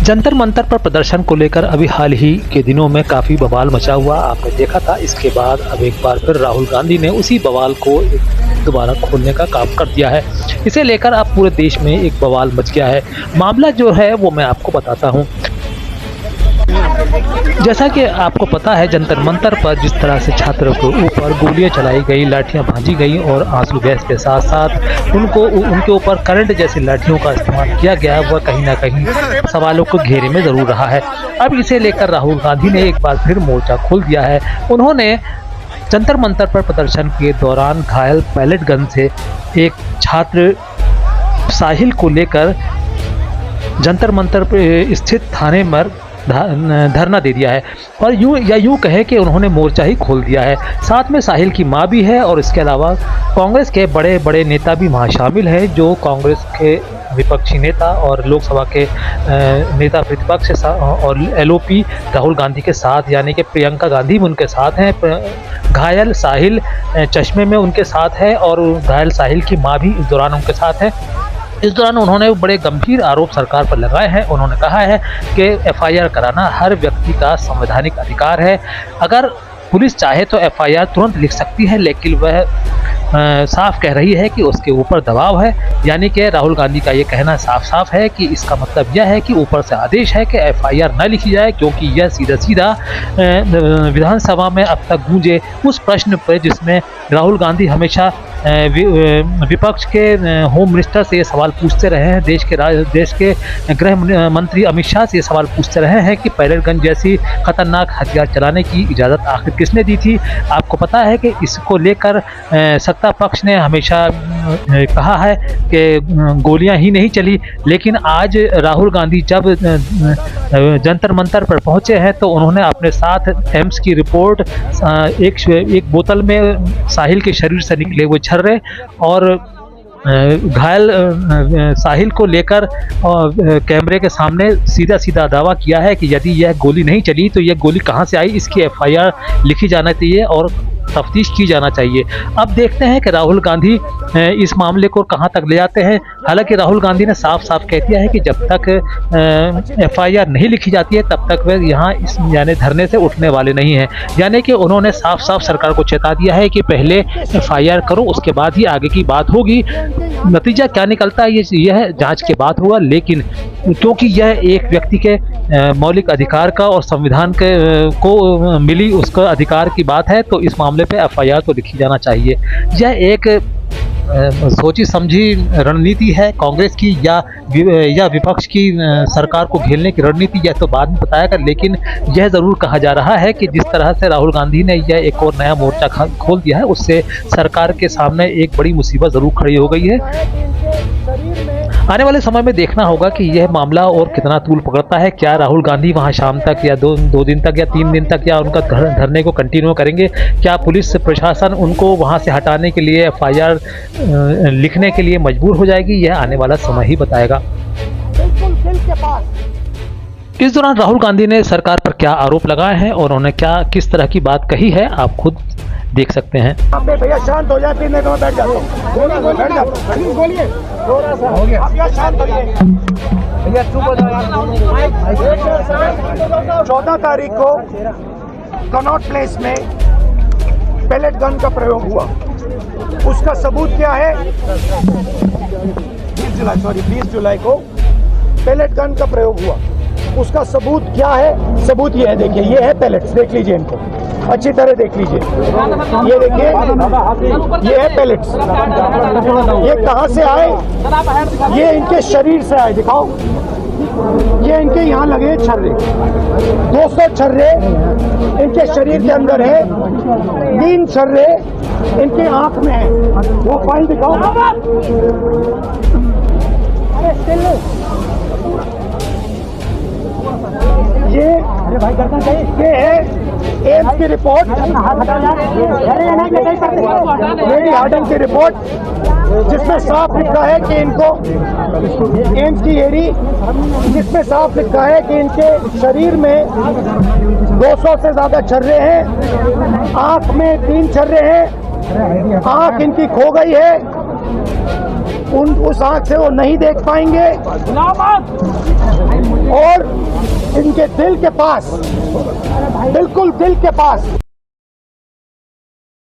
जंतर मंतर पर प्रदर्शन को लेकर अभी हाल ही के दिनों में काफ़ी बवाल मचा हुआ आपने देखा था। इसके बाद अब एक बार फिर राहुल गांधी ने उसी बवाल को दोबारा खोलने का काम कर दिया है। इसे लेकर अब पूरे देश में एक बवाल मच गया है। मामला जो है वो मैं आपको बताता हूँ। जैसा कि आपको पता है, जंतर मंतर पर जिस तरह से छात्रों के ऊपर गोलियां चलाई गई, लाठियां भांजी गई और आंसू गैस के साथ साथ उनके ऊपर करंट जैसी लाठियों का इस्तेमाल किया गया, वह कहीं ना कहीं सवालों को घेरे में ज़रूर रहा है। अब इसे लेकर राहुल गांधी ने एक बार फिर मोर्चा खोल दिया है। उन्होंने जंतर मंतर पर प्रदर्शन के दौरान घायल पैलेट गन से एक छात्र साहिल को लेकर जंतर मंतर पर स्थित थाने में धरना दे दिया है और यूं कहे कि उन्होंने मोर्चा ही खोल दिया है। साथ में साहिल की मां भी है और इसके अलावा कांग्रेस के बड़े बड़े नेता भी वहां शामिल हैं, जो कांग्रेस के विपक्षी नेता और लोकसभा के नेता प्रतिपक्ष और एलओपी राहुल गांधी के साथ, यानी कि प्रियंका गांधी भी उनके साथ हैं। घायल साहिल चश्मे में उनके साथ है और घायल साहिल की मां भी इस दौरान उनके साथ है। इस दौरान उन्होंने बड़े गंभीर आरोप सरकार पर लगाए हैं। उन्होंने कहा है कि एफआईआर कराना हर व्यक्ति का संवैधानिक अधिकार है। अगर पुलिस चाहे तो एफआईआर तुरंत लिख सकती है, लेकिन वह साफ कह रही है कि उसके ऊपर दबाव है। यानी कि राहुल गांधी का ये कहना साफ साफ है कि इसका मतलब यह है कि ऊपर से आदेश है कि एफआईआर न लिखी जाए, क्योंकि यह सीधा सीधा विधानसभा में अब तक गूंजे उस प्रश्न पर जिसमें राहुल गांधी हमेशा विपक्ष के होम मिनिस्टर से ये सवाल पूछते रहे हैं, देश के गृह मंत्री अमित शाह से ये सवाल पूछते रहे हैं कि पैलेट गन जैसी खतरनाक हथियार चलाने की इजाज़त आखिर किसने दी थी। आपको पता है कि इसको लेकर सत्ता पक्ष ने हमेशा कहा है कि गोलियां ही नहीं चली, लेकिन आज राहुल गांधी जब जंतर मंतर पर पहुंचे हैं तो उन्होंने अपने साथ एम्स की रिपोर्ट, एक बोतल में साहिल के शरीर से निकले हुए छर्रे और घायल साहिल को लेकर कैमरे के सामने सीधा सीधा दावा किया है कि यदि यह गोली नहीं चली तो यह गोली कहां से आई, इसकी एफआईआर लिखी जाना चाहिए और तफ्तीश की जाना चाहिए। अब देखते हैं कि राहुल गांधी इस मामले को कहां तक ले जाते हैं। हालांकि राहुल गांधी ने साफ साफ कह दिया है कि जब तक एफआईआर नहीं लिखी जाती है तब तक वे यहाँ यानी धरने से उठने वाले नहीं हैं। यानी कि उन्होंने साफ साफ सरकार को चेता दिया है कि पहले एफआईआर करो, उसके बाद ही आगे की बात होगी। नतीजा क्या निकलता है यह जांच के बाद होगा, लेकिन क्योंकि यह एक व्यक्ति के मौलिक अधिकार का और संविधान के को मिली उसका अधिकार की बात है, तो इस मामले पे एफआईआर तो लिखी जाना चाहिए। यह एक सोची समझी रणनीति है कांग्रेस की या विपक्ष की सरकार को घेरने की रणनीति, यह तो बाद में बताएगा, लेकिन यह ज़रूर कहा जा रहा है कि जिस तरह से राहुल गांधी ने यह एक और नया मोर्चा खोल दिया है, उससे सरकार के सामने एक बड़ी मुसीबत ज़रूर खड़ी हो गई है। आने वाले समय में देखना होगा कि यह मामला और कितना तूल पकड़ता है। क्या राहुल गांधी वहां शाम तक या दो दिन तक या 3 दिन तक या उनका धरने को कंटिन्यू करेंगे? क्या पुलिस प्रशासन उनको वहां से हटाने के लिए, एफआईआर लिखने के लिए मजबूर हो जाएगी? यह आने वाला समय ही बताएगा। इस दौरान राहुल गांधी ने सरकार पर क्या आरोप लगाए हैं और उन्होंने किस तरह की बात कही है, आप खुद देख सकते हैं। भैया शांत हो जाए, फिर मैं बैठ जाता हूँ। बैठ जाओ, बोलिए। थोड़ा सा हो गया। भैया शांत हो जाइए। भैया चुप हो जाओ। 14 तारीख को कनॉट प्लेस में पैलेट गन का प्रयोग हुआ। उसका सबूत क्या है? 20 जुलाई को पैलेट गन का प्रयोग हुआ। उसका सबूत क्या है? सबूत ये है, देखिए, ये है पैलेट्स, देख लीजिए, इनको अच्छी तरह देख लीजिए। ये देखिए, ये है पैलेट्स। ये कहाँ से आए? ये इनके शरीर से आए, दिखाओ। ये इनके यहाँ लगे छर्रे, 200 छर्रे इनके शरीर के अंदर है, 3 छर्रे इनके आंख में है। वो फाइल दिखाओ। ये है एम्स की रिपोर्ट, लेडी हार्डन की रिपोर्ट, जिसमें साफ लिखा है कि इनको एम्स की एडी, जिसमें साफ लिखा है कि इनके शरीर में 200 से ज्यादा छर्रे हैं, आंख में 3 छर्रे हैं, आंख इनकी खो गई है, उस आंख से वो नहीं देख पाएंगे और इनके दिल के पास, बिल्कुल दिल के पास